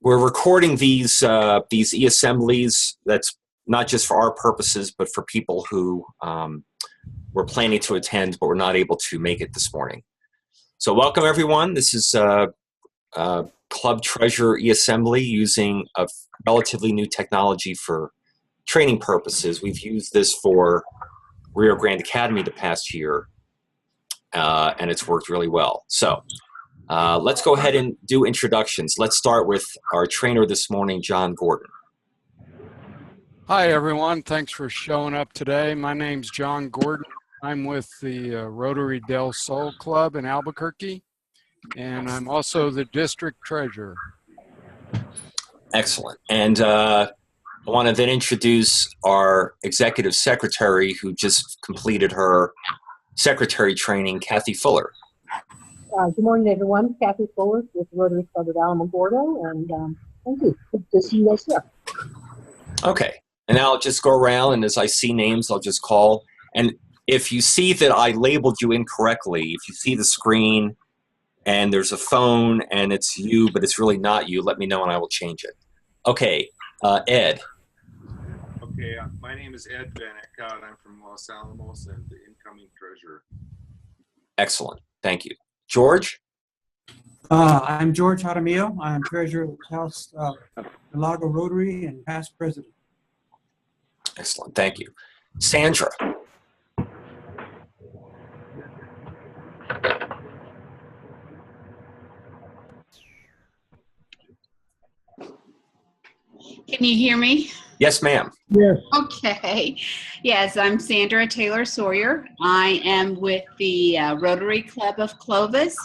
we're recording these e-assemblies. That's not just for our purposes, but for people who were planning to attend but were not able to make it this morning. So welcome everyone. This is Club Treasurer e-assembly using a relatively new technology for training purposes. We've used this for Rio Grande Academy the past year, and it's worked really well. So let's go ahead and do introductions. Let's start with our trainer this morning, John Gordon. Hi everyone, thanks for showing up today. My name's John Gordon. I'm with the Rotary Del Sol Club in Albuquerque, and I'm also the district treasurer. Excellent. And I want to then introduce our executive secretary who just completed her secretary training, Kathy Fuller. Good morning, everyone. Kathy Fuller with Rotary Club of Alamogordo, and thank you. Good to see you guys here. Okay. And now I'll just go around, and as I see names, I'll just call. And if you see that I labeled you incorrectly, if you see the screen and there's a phone and it's you, but it's really not you, let me know and I will change it. Okay, Ed. Okay, my name is Ed Vanek, and I'm from Los Alamos and the incoming treasurer. Excellent, thank you. George? I'm George Jaramillo. I'm treasurer of House Lago Rotary and past president. Excellent, thank you. Sandra? Can you hear me? Yes, ma'am. Yes. Okay. Yes, I'm Sandra Taylor Sawyer. I am with the Rotary Club of Clovis,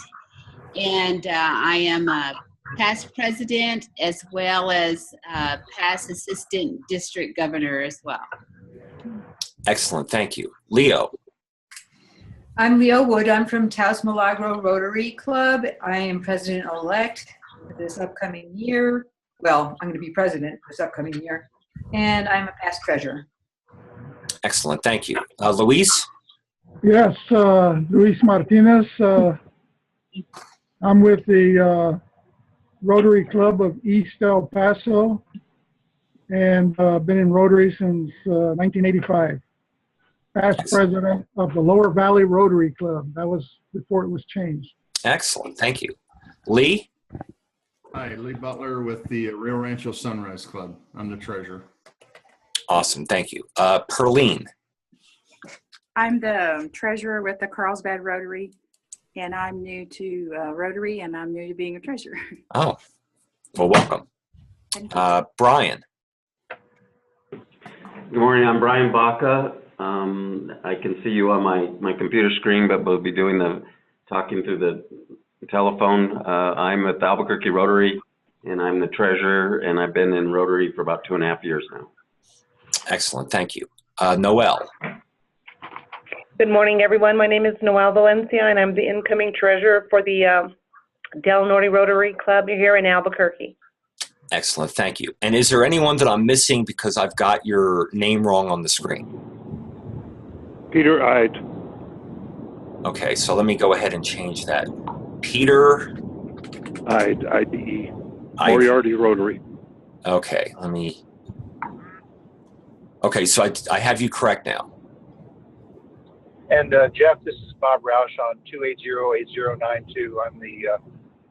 and I am a past president as well as past assistant district governor as well. Excellent, thank you. Leo? I'm Leo Wood. I'm from Taos Milagro Rotary Club. I am president-elect for this upcoming year. Well, I'm going to be president this upcoming year, and I'm a past treasurer. Excellent, thank you. Luis? Yes, Luis Martinez. I'm with the Rotary Club of East El Paso, and been in Rotary since 1985. Past president of the Lower Valley Rotary Club. That was before it was changed. Excellent, thank you. Lee? Hi, Lee Butler with the Rio Rancho Sunrise Club. I'm the treasurer. Awesome, thank you. Perline? I'm the treasurer with the Carlsbad Rotary, and I'm new to Rotary, and I'm new to being a treasurer. Oh, well, welcome. Brian? Good morning, I'm Brian Baca. I can see you on my computer screen, but we'll be doing the talking through the telephone. I'm at the Albuquerque Rotary, and I'm the treasurer, and I've been in Rotary for about 2.5 years now. Excellent, thank you. Noel? Good morning, everyone. My name is Noel Valencia, and I'm the incoming treasurer for the Del Norte Rotary Club here in Albuquerque. Excellent, thank you. And is there anyone that I'm missing because I've got your name wrong on the screen? Peter Ide. Okay, so let me go ahead and change that. Peter? Ide, I-D-E. Moriarty Rotary. Okay, let me... Okay, so I have you correct now. And Jeff, this is Bob Roush on 280-8092. I'm the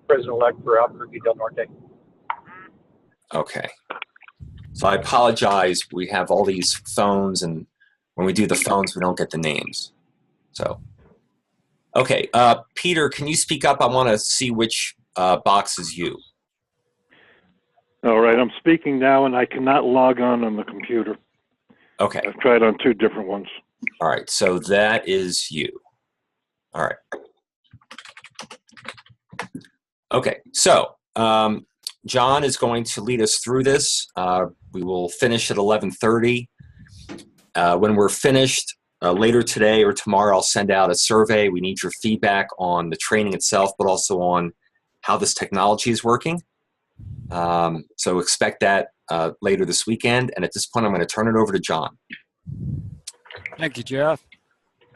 president-elect for Albuquerque Del Norte. Okay. So I apologize. We have all these phones, and when we do the phones, we don't get the names. So, okay. Peter, can you speak up? I want to see which box is you. All right, I'm speaking now, and I cannot log on the computer. Okay. I've tried on 2 different ones. All right, so that is you. All right. Okay, so John is going to lead us through this. We will finish at 11:30. When we're finished, later today or tomorrow, I'll send out a survey. We need your feedback on the training itself, but also on how this technology is working. So expect that later this weekend. And at this point, I'm going to turn it over to John. Thank you, Jeff.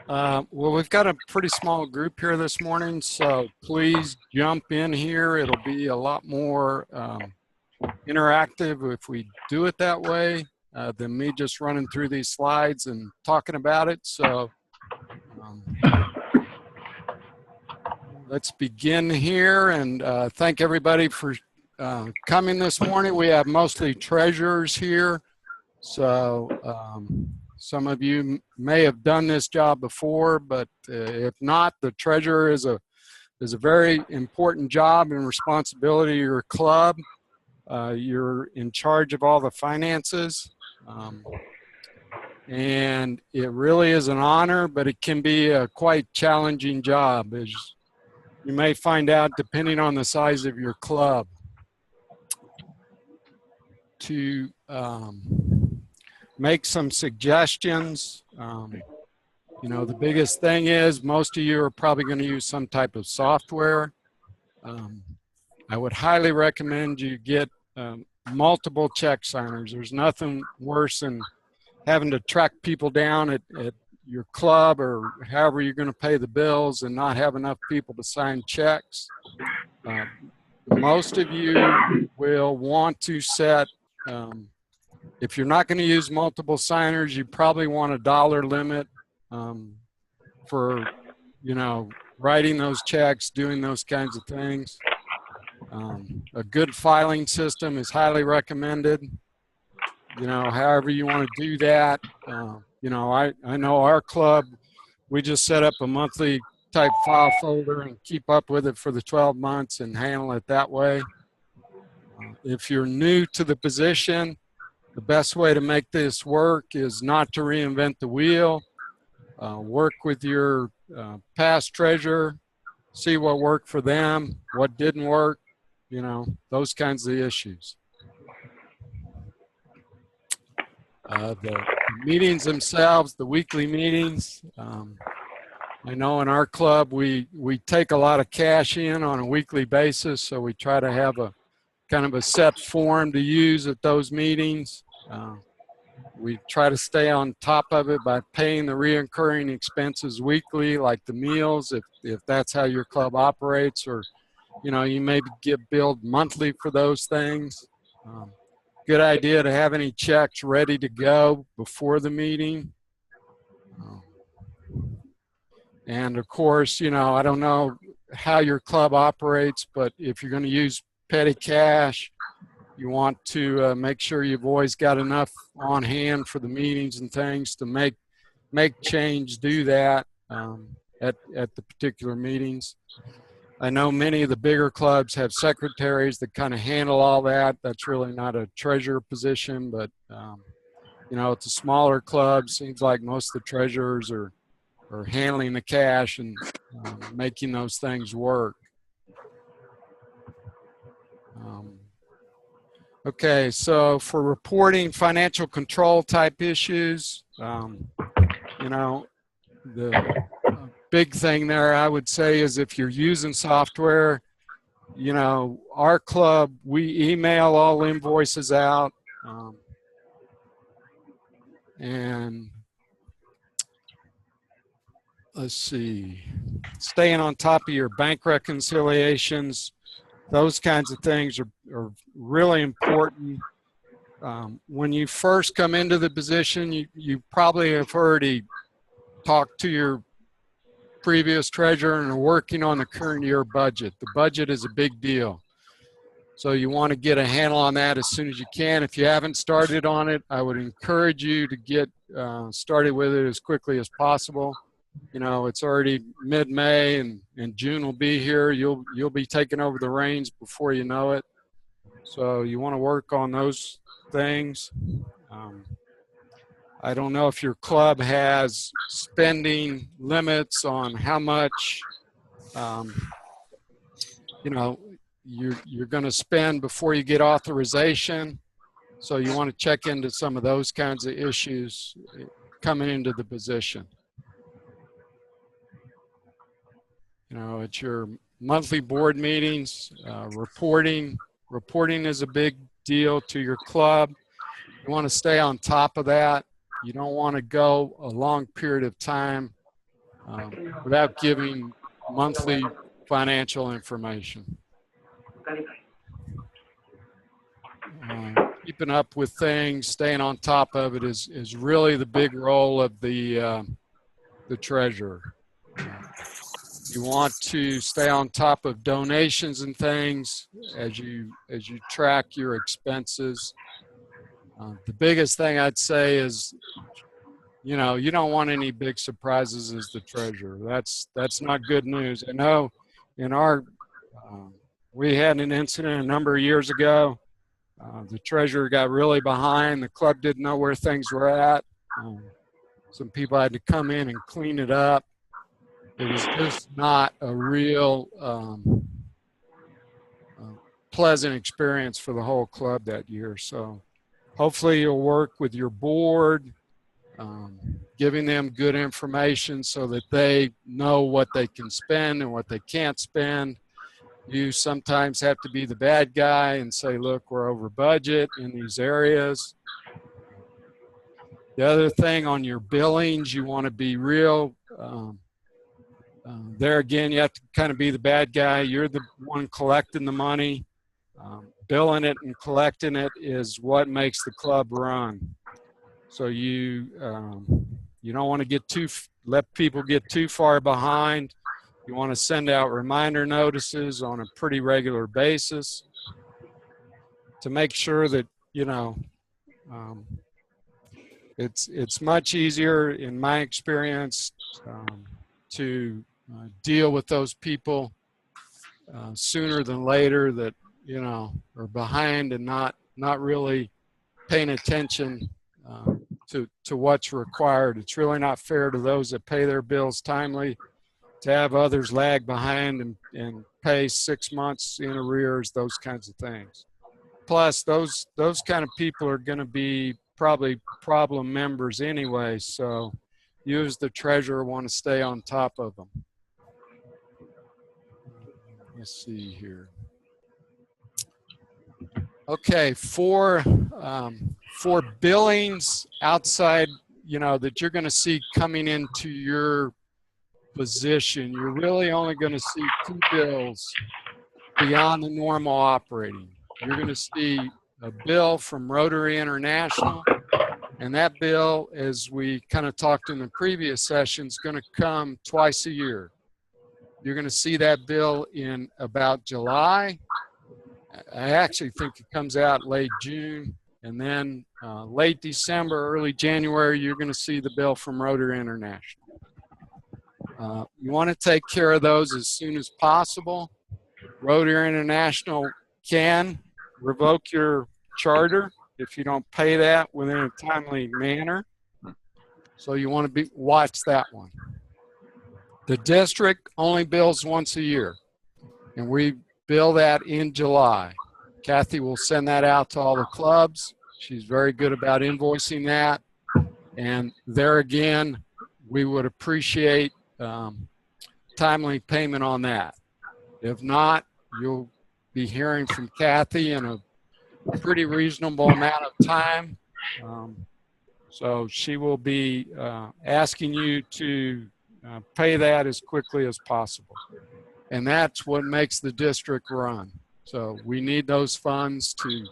Well, we've got a pretty small group here this morning, so please jump in here. It'll be a lot more interactive if we do it that way than me just running through these slides and talking about it. So let's begin here, and thank everybody for coming this morning. We have mostly treasurers here, so some of you may have done this job before, but if not, the treasurer is a very important job and responsibility of your club. You're in charge of all the finances, and it really is an honor, but it can be a quite challenging job, as you may find out depending on the size of your club. To make some suggestions, you know, the biggest thing is most of you are probably going to use some type of software. I would highly recommend you get multiple check signers. There's nothing worse than having to track people down at your club or however you're going to pay the bills and not have enough people to sign checks. Most of you will want to set, if you're not going to use multiple signers, you probably want a dollar limit for, you know, writing those checks, doing those kinds of things. A good filing system is highly recommended. You know, however you want to do that. You know, I know our club, we just set up a monthly type file folder and keep up with it for the 12 months and handle it that way. If you're new to the position, the best way to make this work is not to reinvent the wheel. Work with your past treasurer, see what worked for them, what didn't work, you know, those kinds of issues. The meetings themselves, the weekly meetings, I know in our club we take a lot of cash in on a weekly basis, so we try to have a kind of a set form to use at those meetings. We try to stay on top of it by paying the recurring expenses weekly, like the meals, if that's how your club operates, or, you know, you may get billed monthly for those things. Good idea to have any checks ready to go before the meeting. And of course, you know, I don't know how your club operates, but if you're going to use petty cash, you want to make sure you've always got enough on hand for the meetings and things to make change, do that at the particular meetings. I know many of the bigger clubs have secretaries that kind of handle all that. That's really not a treasurer position, but you know, it's a smaller club. Seems like most of the treasurers are handling the cash and making those things work. Okay, so for reporting financial control type issues, you know, the big thing there I would say is if you're using software, you know, our club, we email all invoices out, and let's see, staying on top of your bank reconciliations, those kinds of things are really important. When you first come into the position, you probably have already talked to your previous treasurer and are working on the current year budget. The budget is a big deal. So you want to get a handle on that as soon as you can. If you haven't started on it, I would encourage you to get started with it as quickly as possible. You know, it's already mid-May and June will be here. You'll be taking over the reins before you know it. So you want to work on those things. I don't know if your club has spending limits on how much, you know, you're going to spend before you get authorization. So you want to check into some of those kinds of issues coming into the position. You know, it's your monthly board meetings, reporting. Reporting is a big deal to your club. You want to stay on top of that. You don't want to go a long period of time without giving monthly financial information. keeping up with things, staying on top of it is really the big role of the treasurer. You want to stay on top of donations and things as you track your expenses. The biggest thing I'd say is, you know, you don't want any big surprises as the treasurer. That's not good news. I know in our we had an incident a number of years ago. The treasurer got really behind. The club didn't know where things were at. Some people had to come in and clean it up. It was just not a real pleasant experience for the whole club that year. So hopefully you'll work with your board, giving them good information so that they know what they can spend and what they can't spend. You sometimes have to be the bad guy and say, look, we're over budget in these areas. The other thing on your billings, you want to be real. There again, you have to kind of be the bad guy. You're the one collecting the money. Billing it and collecting it is what makes the club run. So you don't want to let people get too far behind. You want to send out reminder notices on a pretty regular basis to make sure that, you know, it's much easier in my experience to deal with those people sooner than later that, you know, are behind and not really paying attention to what's required. It's really not fair to those that pay their bills timely to have others lag behind and pay 6 months in arrears, those kinds of things. Plus, those kind of people are going to be probably problem members anyway, so you as the treasurer want to stay on top of them. Let's see here. Okay, for billings outside, you know, that you're going to see coming into your position, you're really only going to see 2 bills beyond the normal operating. You're going to see a bill from Rotary International, and that bill, as we kind of talked in the previous session, is going to come twice a year. You're going to see that bill in about July. I actually think it comes out late June, and then late December, early January, you're going to see the bill from Rotary International. You want to take care of those as soon as possible. Rotary International can revoke your charter if you don't pay that within a timely manner. So you want to watch that one. The district only bills once a year, and we bill that in July. Kathy will send that out to all the clubs. She's very good about invoicing that. And there again, we would appreciate timely payment on that. If not, you'll be hearing from Kathy in a pretty reasonable amount of time. So she will be asking you to pay that as quickly as possible. And that's what makes the district run. So we need those funds to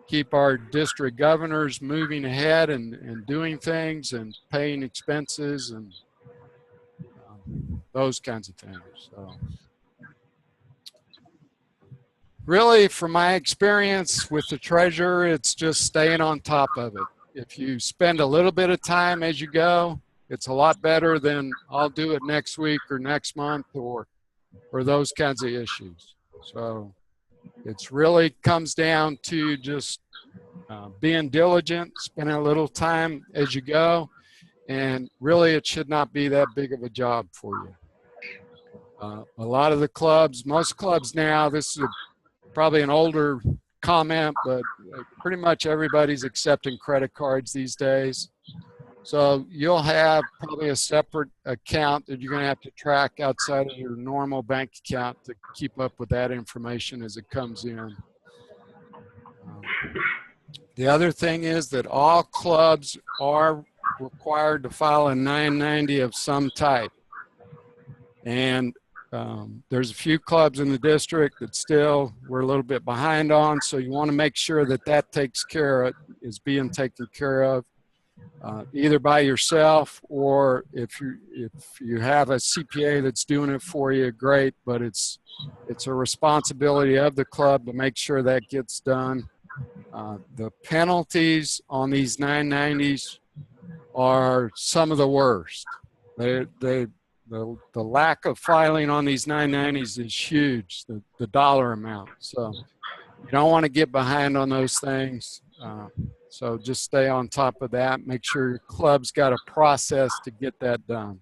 keep our district governors moving ahead and doing things and paying expenses and those kinds of things. So really, from my experience with the treasurer, it's just staying on top of it. If you spend a little bit of time as you go, it's a lot better than I'll do it next week or next month or those kinds of issues. So it's really comes down to just being diligent, spending a little time as you go, and really it should not be that big of a job for you. A lot of the clubs, most clubs now, this is probably an older comment, but pretty much everybody's accepting credit cards these days. So you'll have probably a separate account that you're going to have to track outside of your normal bank account to keep up with that information as it comes in. The other thing is that all clubs are required to file a 990 of some type. And There's a few clubs in the district that still we're a little bit behind on, so you want to make sure that that is being taken care of, either by yourself, or if you have a CPA that's doing it for you, great. But it's a responsibility of the club to make sure that gets done. The penalties on these 990s are some of the worst. The lack of filing on these 990s is huge, the dollar amount. So you don't want to get behind on those things. So just stay on top of that. Make sure your club's got a process to get that done.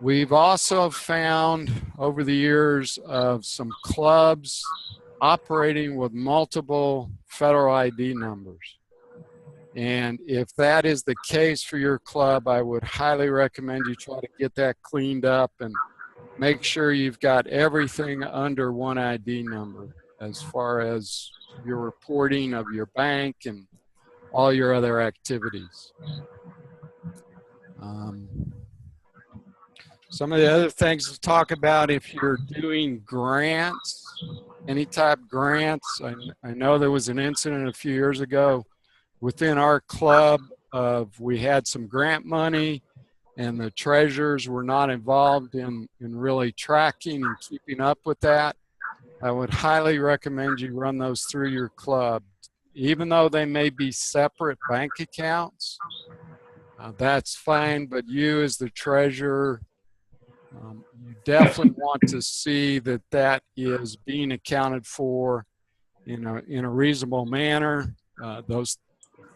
We've also found over the years of some clubs operating with multiple federal ID numbers. And if that is the case for your club, I would highly recommend you try to get that cleaned up and make sure you've got everything under one ID number as far as your reporting of your bank and all your other activities. Some of the other things to talk about if you're doing grants, any type of grants. I know there was an incident a few years ago within our club we had some grant money and the treasurers were not involved in really tracking and keeping up with that. I would highly recommend you run those through your club. Even though they may be separate bank accounts, that's fine, but you as the treasurer, you definitely want to see that that is being accounted for in a reasonable manner. Those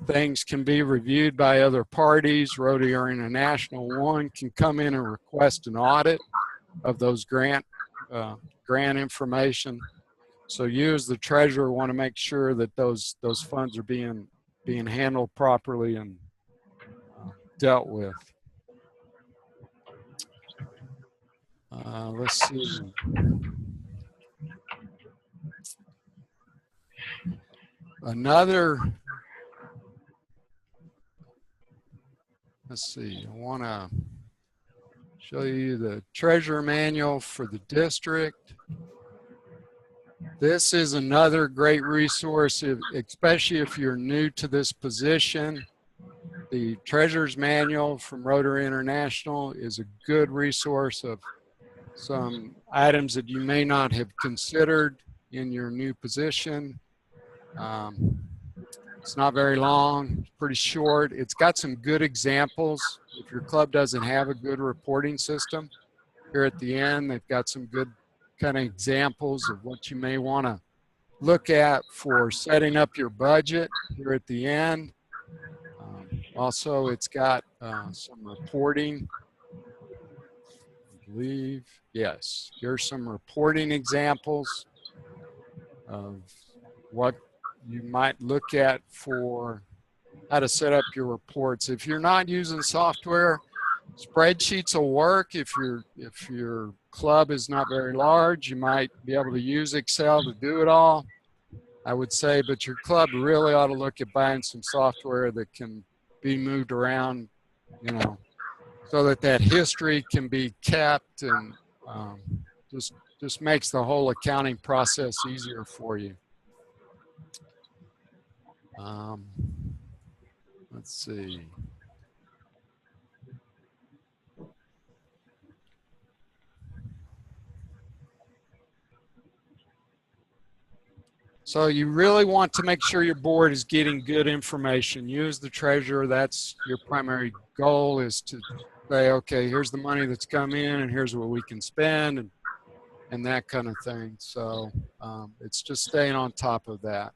things can be reviewed by other parties. Rotary or International One can come in and request an audit of those grant information. So you as the treasurer want to make sure that those funds are being handled properly and dealt with. Let's see. Let's see, I want to show you the treasurer manual for the district. This is another great resource, especially if you're new to this position. The treasurer's manual from Rotary International is a good resource of some items that you may not have considered in your new position. It's not very long, it's pretty short. It's got some good examples. If your club doesn't have a good reporting system, here at the end, they've got some good kind of examples of what you may want to look at for setting up your budget here at the end. Also, it's got some reporting. I believe, yes, here's some reporting examples of what you might look at for how to set up your reports. If you're not using software, spreadsheets will work. If your club is not very large, you might be able to use Excel to do it all, I would say, but your club really ought to look at buying some software that can be moved around, so that history can be kept and just makes the whole accounting process easier for you. Let's see. So you really want to make sure your board is getting good information. You as the treasurer, that's your primary goal, is to say, okay, here's the money that's come in and here's what we can spend and that kind of thing. So it's just staying on top of that.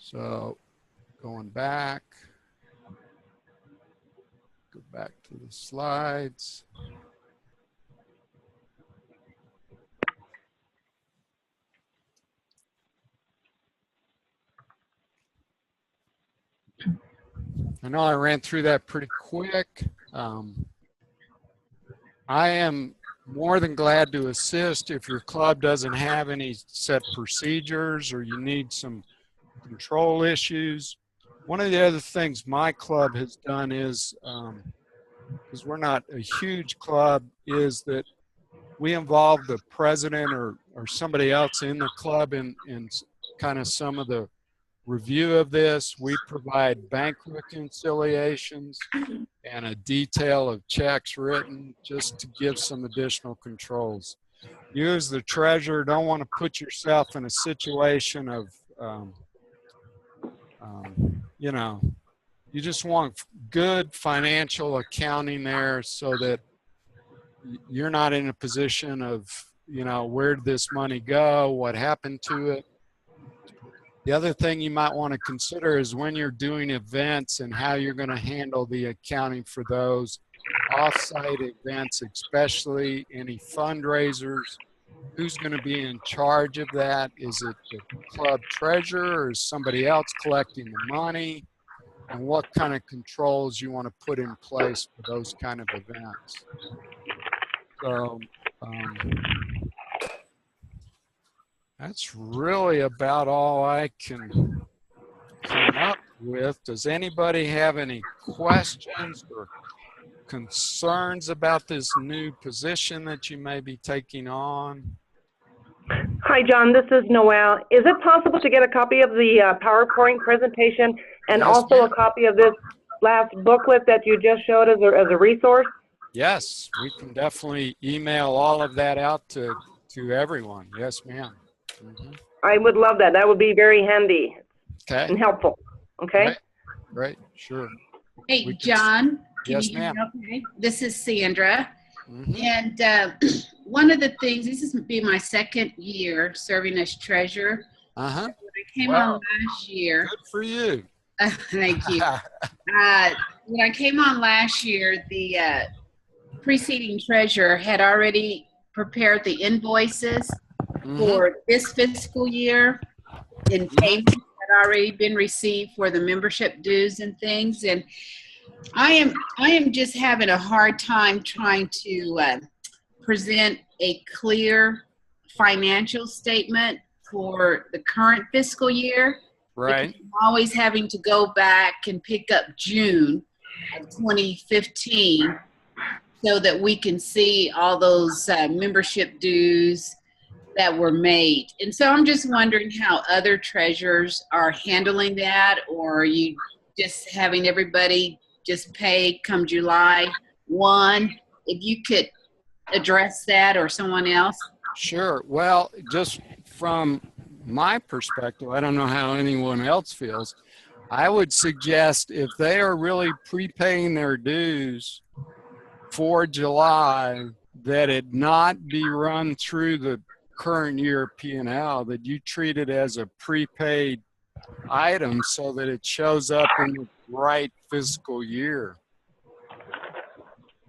So going back, go back to the slides. I know I ran through that pretty quick. I am more than glad to assist if your club doesn't have any set procedures or you need some control issues. One of the other things my club has done is, because we're not a huge club, is that we involve the president or somebody else in the club in kind of some of the review of this. We provide bank reconciliations and a detail of checks written just to give some additional controls. You as the treasurer don't want to put yourself in a situation of, you know, you just want good financial accounting there so that you're not in a position of, you know, where did this money go? What happened to it? The other thing you might want to consider is when you're doing events and how you're going to handle the accounting for those off-site events, especially any fundraisers. Who's going to be in charge of that? Is it the club treasurer or is somebody else collecting the money? And what kind of controls you want to put in place for those kind of events. So that's really about all I can come up with. Does anybody have any questions or concerns about this new position that you may be taking on? Hi, John. This is Noelle. Is it possible to get a copy of the PowerPoint presentation and Yes, also ma'am. a copy of this last booklet that you just showed as a resource? Yes, we can definitely email all of that out to everyone. Yes, ma'am. Mm-hmm. I would love that. That would be very handy Okay. and helpful. Okay? Great. Sure. Hey, John. Can Yes, you hear me ma'am. okay? This is Sandra. Mm-hmm. And one of the things, this is be my second year serving as treasurer. Uh-huh. When I came Wow. on last year. Good for you. Thank you. When I came on last year, the preceding treasurer had already prepared the invoices for this fiscal year, and payments had already been received for the membership dues and things. And I am just having a hard time trying to present a clear financial statement for the current fiscal year. Right. I'm always having to go back and pick up June of 2015 so that we can see all those membership dues that were made. And so I'm just wondering how other treasurers are handling that, or are you just having everybody just pay come July 1? If you could address that, or someone else. Sure. Well, just from my perspective, I don't know how anyone else feels. I would suggest if they are really prepaying their dues for July, that it not be run through the current year P&L, that you treat it as a prepaid item so that it shows up in the right fiscal year.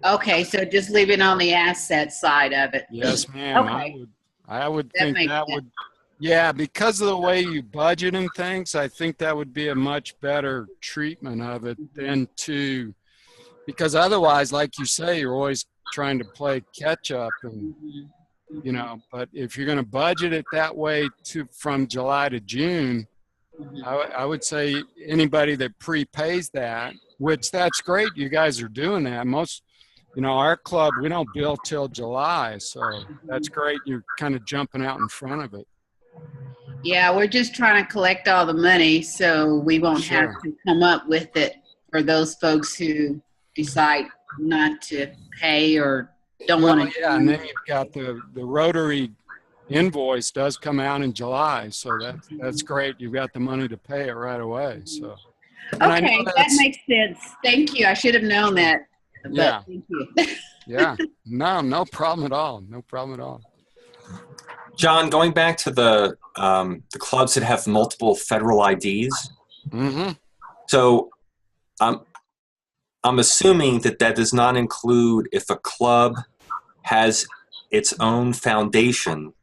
Okay, so just leave it on the asset side of it. Yes, ma'am. Okay. I would That think makes that sense. would, yeah, because of the way you budget and things, I think that would be a much better treatment of it than to, because otherwise, like you say, you're always trying to play catch up and, you know, but if you're going to budget it that way from July to June, I would say anybody that prepays that, which that's great, you guys are doing that. Most, you know, our club, we don't bill till July, so that's great. You're kind of jumping out in front of it. Yeah, we're just trying to collect all the money so we won't have Sure. to come up with it for those folks who decide not to pay or don't Well, want to. yeah, and then you've got the Rotary invoice does come out in July, so that's great. You've got the money to pay it right away. So and I know Okay, that that's- makes sense. Thank you. I should have known that. But Yeah. Thank you. Yeah, no problem at all. No problem at all. John, going back to the clubs that have multiple federal IDs. Mm-hmm. So I'm assuming that does not include if a club has its own foundation.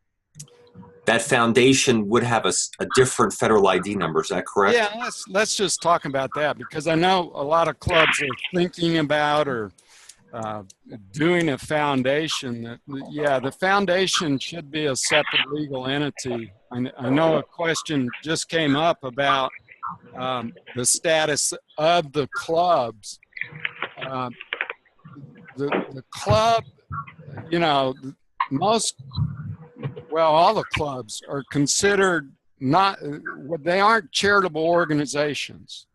That foundation would have a different federal ID number. Is that correct? Yeah, let's just talk about that, because I know a lot of clubs are thinking about or doing a foundation. Yeah, the foundation should be a separate legal entity I know a question just came up about the status of the clubs. The club, you know, all the clubs are considered they aren't charitable organizations.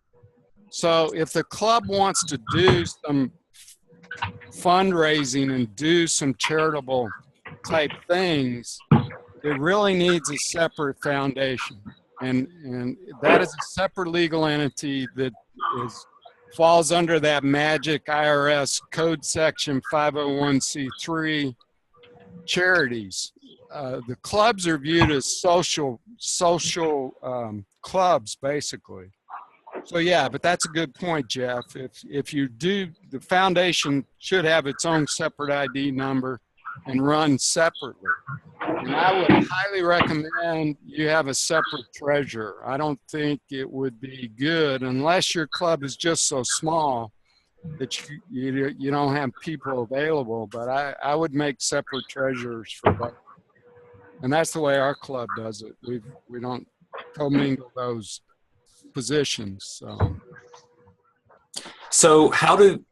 So if the club wants to do some fundraising and do some charitable type things, it really needs a separate foundation. And that is a separate legal entity that falls under that magic IRS code section 501c3 charities. The clubs are viewed as social clubs, basically. So yeah, but that's a good point, Jeff. If you do, the foundation should have its own separate ID number and run separately. And I would highly recommend you have a separate treasurer. I don't think it would be good unless your club is just so small that you don't have people available. But I would make separate treasurers for both. And that's the way our club does it. We don't commingle those positions. So how do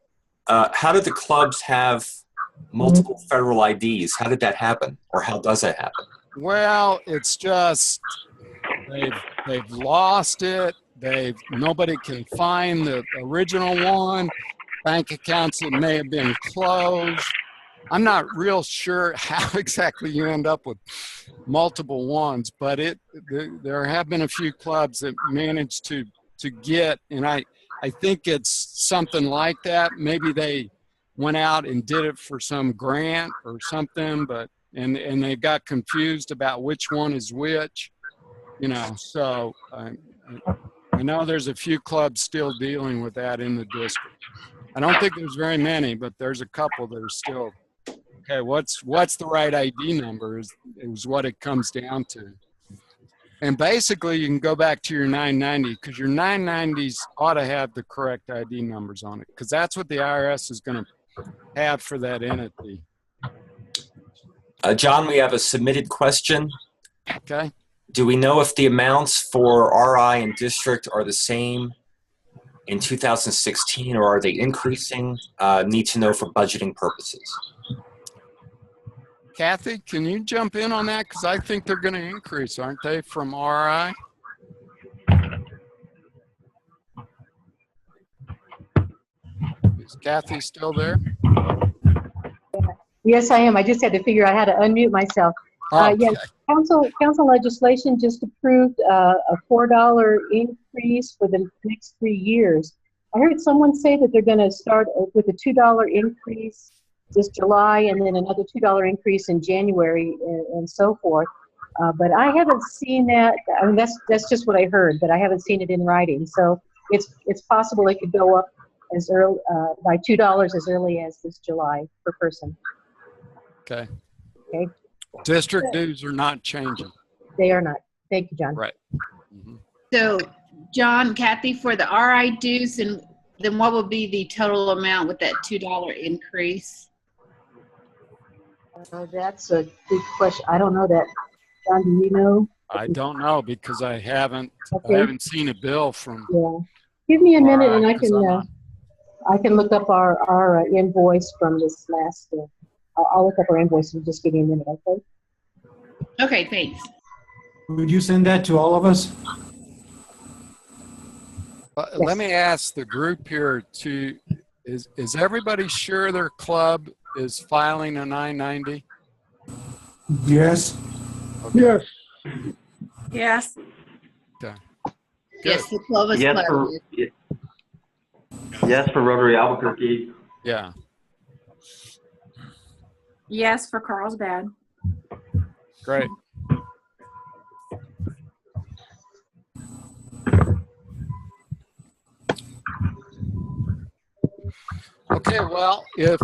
the clubs have multiple federal IDs? How did that happen, or how does that happen? Well, it's just they've lost it. Nobody can find the original one. Bank accounts that may have been closed. I'm not real sure how exactly you end up with multiple ones, but there have been a few clubs that managed to get, and I think it's something like that. Maybe they went out and did it for some grant or something, but and they got confused about which one is which, you know. So I know there's a few clubs still dealing with that in the district. I don't think there's very many, but there's a couple that are still. Okay, what's the right ID number is what it comes down to. And basically, you can go back to your 990 because your 990s ought to have the correct ID numbers on it because that's what the IRS is going to have for that entity. John, we have a submitted question. Okay. Do we know if the amounts for RI and district are the same in 2016 or are they increasing? Need to know for budgeting purposes. Kathy, can you jump in on that? Because I think they're going to increase, aren't they, from RI? Is Kathy still there? Yes, I am. I just had to figure out how to unmute myself. Okay. Yes, council legislation just approved a $4 increase for the next 3 years. I heard someone say that they're going to start with a $2 increase this July and then another $2 increase in January and so forth. But I haven't seen that. I mean, that's just what I heard, but I haven't seen it in writing. So it's possible it could go up as early by $2 as early as this July per person. Okay. Okay. District dues are not changing. They are not. Thank you, John. Right. Mm-hmm. So, John, Kathy, for the RI dues, and then what will be the total amount with that $2 increase? That's a good question. I don't know that. John, do you know? I don't know because I haven't seen a bill from. Yeah. Give me a minute and I can look up our invoice from this last. I'll look up our invoice and just give you a minute, okay? Okay, thanks. Would you send that to all of us? Yes. Let me ask the group here is everybody sure their club is filing a 990? Yes. Okay. Yes. Yes. Okay. Yes, the Clovis Yes Club. Yes for Rotary Albuquerque. Yeah. Yes for Carlsbad. Great. Okay, well, if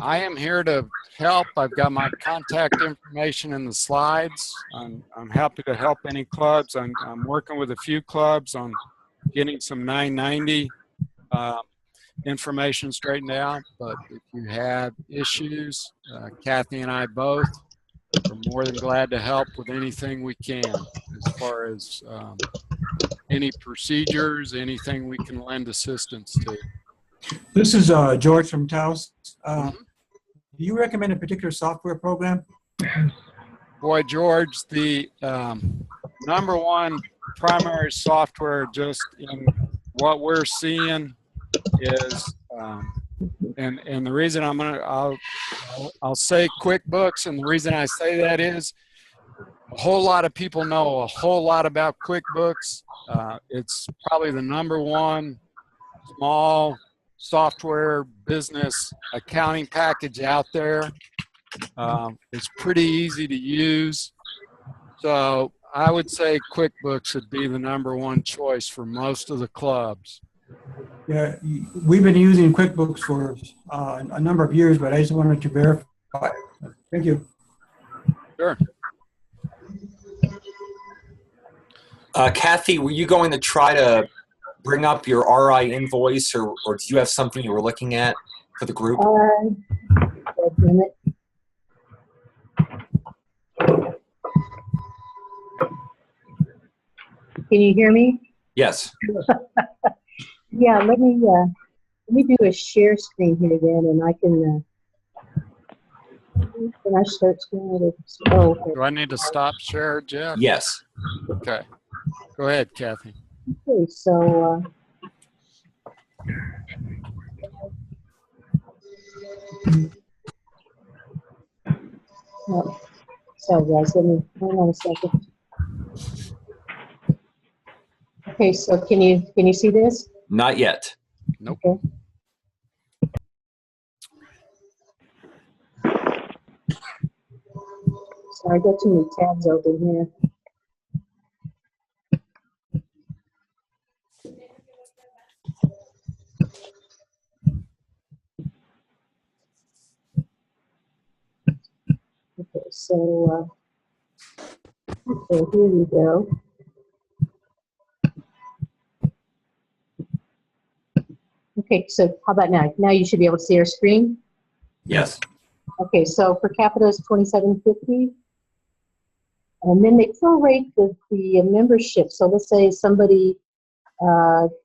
I am here to help, I've got my contact information in the slides. I'm happy to help any clubs. I'm working with a few clubs on getting some 990 information straightened out. But if you have issues, Kathy and I both we're more than glad to help with anything we can as far as any procedures, anything we can lend assistance to. This is George from Taos. Do you recommend a particular software program? Boy, George, the number one primary software just in what we're seeing is, and the reason I'll say QuickBooks, and the reason I say that is a whole lot of people know a whole lot about QuickBooks. It's probably the number one small software business accounting package out there. It's pretty easy to use. So I would say QuickBooks would be the number one choice for most of the clubs. Yeah, we've been using QuickBooks for a number of years, but I just wanted to verify. Thank you. Sure. Kathy, were you going to try to bring up your RI invoice, or do you have something you were looking at for the group? A minute. Can you hear me? Yes. Yeah, let me do a share screen here then, and I can I start screen it? Oh, okay. Do I need to stop share, Jeff? Yes. Okay. Go ahead, Kathy. Okay, so oh, sorry guys, let me hang on a second. Okay, so can you see this? Not yet. Nope. Okay. Sorry, I got too many tabs open here. Okay, so okay, here we go. Okay, so how about now? Now you should be able to see our screen. Yes. Okay, so per capita is $27.50, and then they prorate the membership. So let's say somebody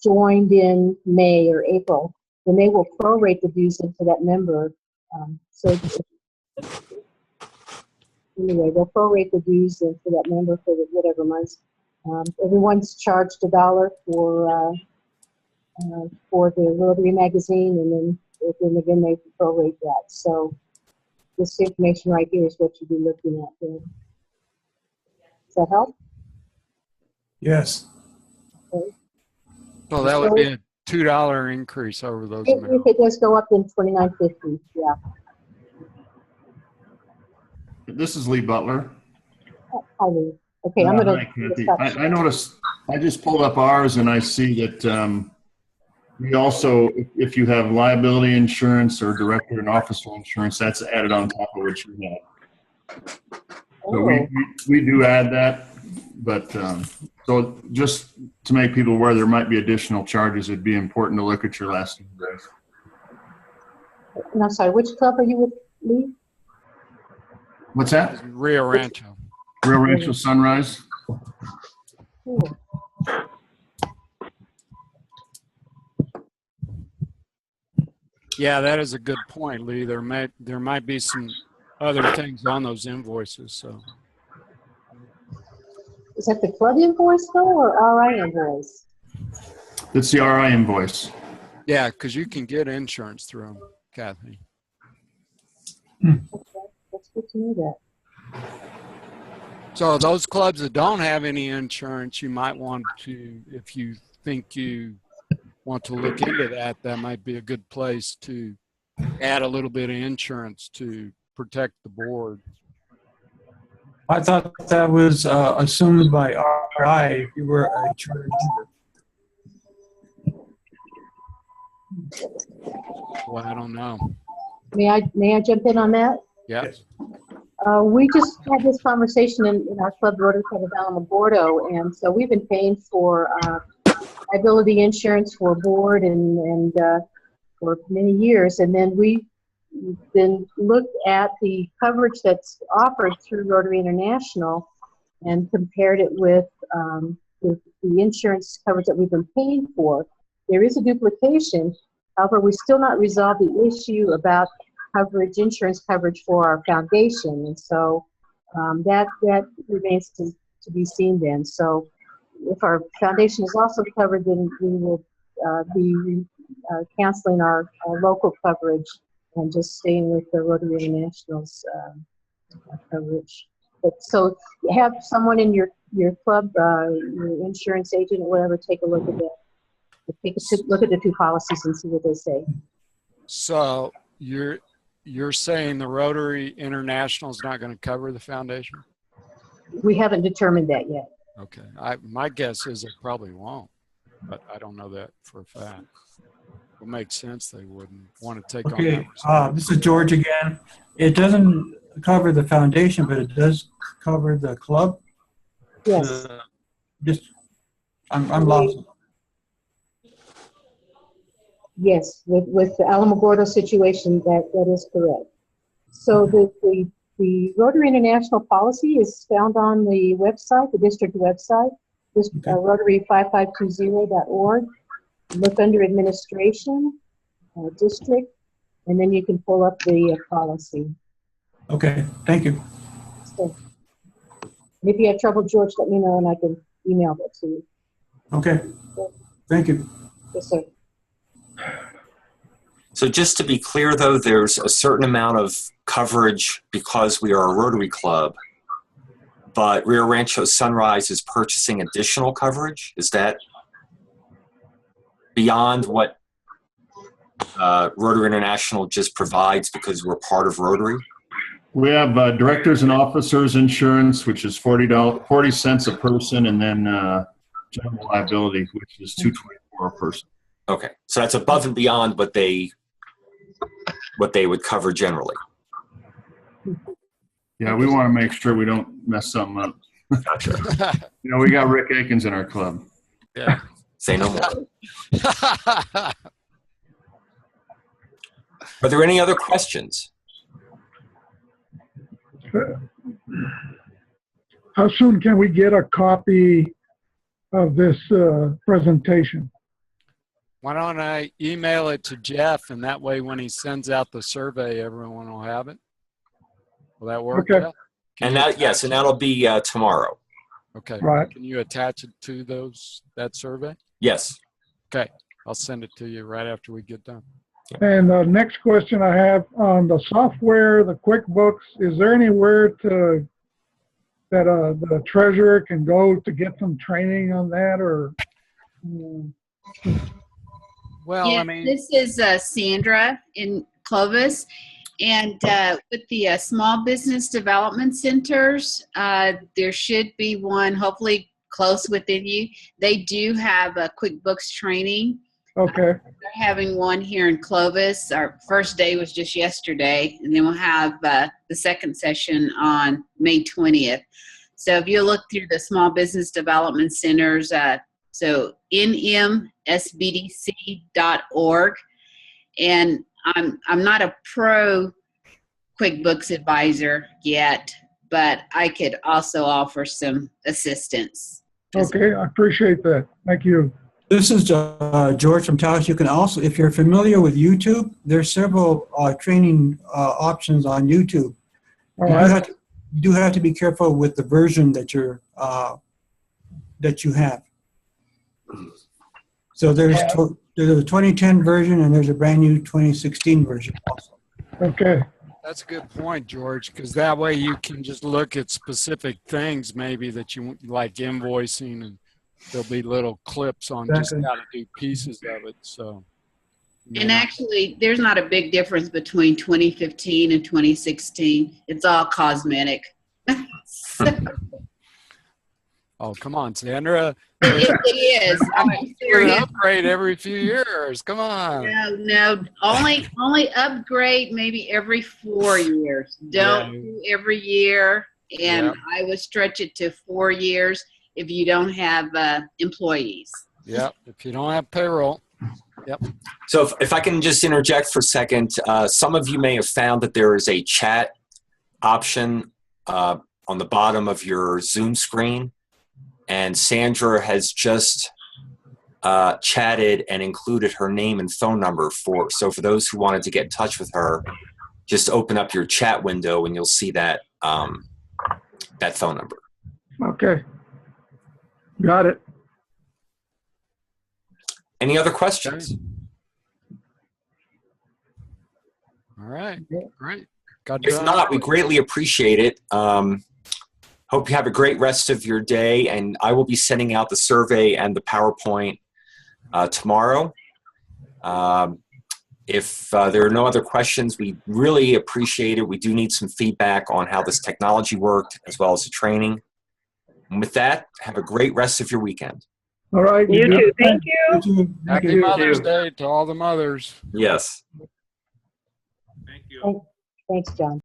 joined in May or April, then they will prorate the dues into that member. Anyway, they'll prorate the dues into that member for whatever months. Everyone's charged $1 for the Rotary magazine, and then again they prorate that. So this information right here is what you'd be looking at there. Does that help? Yes. Okay. So that would be a $2 increase over those amounts. If it does go up, then $29.50. Yeah. This is Lee Butler. Hi, Lee. Okay, I'm gonna. Hi, Kathy. I noticed. I just pulled up ours, and I see that we also, if you have liability insurance or director and officer insurance, that's added on top of what you have. So we do add that, but so just to make people aware there might be additional charges, it'd be important to look at your last invoice. And I'm sorry, which club are you with, Lee? What's that? Rio Rancho. Rio Rancho Sunrise. Cool. Yeah, that is a good point, Lee. There might be some other things on those invoices. So Is that the club invoice though, or RI invoice? It's the RI invoice. yeah, because you can get insurance through them, Kathy. Okay, that's good to know that. So those clubs that don't have any insurance, you might want to, if you think you want to look into that, that might be a good place to add a little bit of insurance to protect the board. I thought that was assumed by RI if you were a charter member. Well, I don't know. May I jump in on that? Yeah. Yes. We just had this conversation in our club, Rotary Club of Alamogordo, and so we've been paying for liability insurance for board and for many years, and then we then looked at the coverage that's offered through Rotary International and compared it with the insurance coverage that we've been paying for. There is a duplication. However, we still not resolved the issue about coverage, insurance coverage for our foundation. And so that remains to be seen then. So if our foundation is also covered, then we will be canceling our local coverage and just staying with the Rotary International's coverage. But so have someone in your club, your insurance agent or whatever, take a look at that. Look at the two policies and see what they say. So you're saying the Rotary International is not going to cover the foundation? We haven't determined that yet. Okay. My guess is it probably won't, but I don't know that for a fact. It would make sense they wouldn't want to take on that. Okay, this is George again. It doesn't cover the foundation, but it does cover the club. Yes. I'm lost. Yes, with the Alamogordo situation, that is correct. So the Rotary International policy is found on the website, the district website, Rotary5520.org. Look under administration, district, and then you can pull up the policy. Okay, thank you. So, if you have trouble, George, let me know and I can email that to you. Okay, thank you. Yes, sir. So just to be clear, though, there's a certain amount of coverage because we are a Rotary Club, but Rio Rancho Sunrise is purchasing additional coverage. Is that beyond what Rotary International just provides because we're part of Rotary? We have directors and officers insurance, which is $40 cents a person, and then general liability, which is $224 a person. Okay, so that's above and beyond what they would cover generally. Yeah, we want to make sure we don't mess something up. Gotcha. You know, we got Rick Akins in our club. Yeah. Say no more. Are there any other questions? How soon can we get a copy of this presentation? Why don't I email it to Jeff, and that way when he sends out the survey, everyone will have it? Will that work? Okay. Jeff? And that, yes, and that'll be tomorrow. Okay. Right. Can you attach it to that survey? Yes. Okay. I'll send it to you right after we get done. And the next question I have on the software, the QuickBooks, is there anywhere that the treasurer can go to get some training on that, or? Well, yeah, I mean, this is Sandra in Clovis, and with the small business development centers, there should be one hopefully close within you. They do have a QuickBooks training. Okay. They're having one here in Clovis. Our first day was just yesterday, and then we'll have the second session on May 20th. So if you look through the small business development centers, so nmsbdc.org, and I'm not a pro QuickBooks advisor yet, but I could also offer some assistance. Okay, I appreciate that. Thank you. This is George from Taos. You can also, if you're familiar with YouTube, there's several training options on YouTube. All right. You do have to be careful with the version that you have. So there's a 2010 version and there's a brand new 2016 version also. Okay. that's a good point, George, because that way you can just look at specific things maybe that you like invoicing, and there'll be little clips on just how to do pieces of it. So. And actually, there's not a big difference between 2015 and 2016. It's all cosmetic. Oh, come on, Sandra. It is. I'm serious. Upgrade every few years. Come on. No. Only upgrade maybe every 4 years. Don't do every year. And I would stretch it to 4 years if you don't have employees. Yeah, if you don't have payroll. Yep. So if I can just interject for a second, some of you may have found that there is a chat option on the bottom of your Zoom screen, and Sandra has just chatted and included her name and phone number for those who wanted to get in touch with her, just open up your chat window and you'll see that that phone number. Okay. Got it. Any other questions? All right, great. Got If done. not, we greatly appreciate it. Hope you have a great rest of your day, and I will be sending out the survey and the PowerPoint tomorrow. If there are no other questions, we really appreciate it. We do need some feedback on how this technology worked, as well as the training. And with that, have a great rest of your weekend. All right. You good. too. Thank you. You too. Thank Happy you. Mother's Day to all the mothers. Yes. Thank you. Thanks, John.